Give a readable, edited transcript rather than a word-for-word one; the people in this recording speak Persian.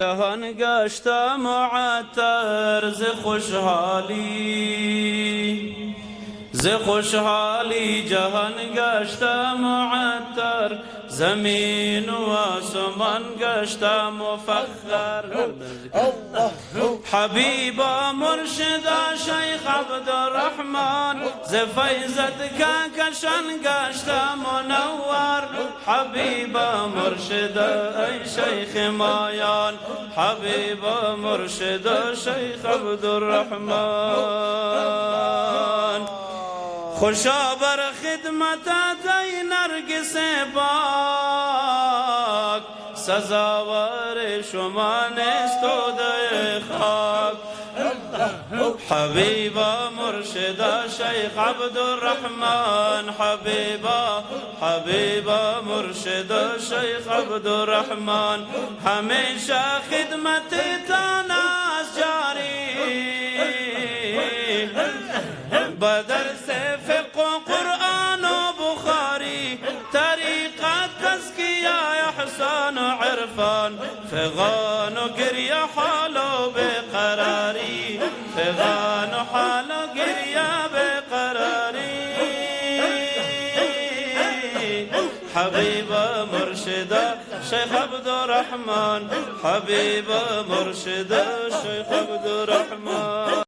جهان گشته معطر ز خوشحالی جهان گشته معطر، زمین و آسمان گشته مفخر. حبیبا مرشدا شیخ عبدالرحمن، ز فیضت کهکشان گشته منور. حبیبا مرشدا ای شیخ مایان، حبیبا مرشدا شیخ عبدالرحمن. خوشا بر خدمتت ای نرگس پاک، سزاوار شما نیست توده خاک. حبیبا مرشدا شیخ عبدالرحمن، حبیبا مرشدا شیخ عبدالرحمن. همیشه خدمتتان است جاری، با درس فقه و قرآن و بخاری، طریقت تزکیه احسان و عرفان، فغان و گریه حال و بقراری، فغان و حال و گریه بقراری. حبیبا مرشدا شیخ عبدالرحمن، حبیبا مرشدا شیخ عبدالرحمن.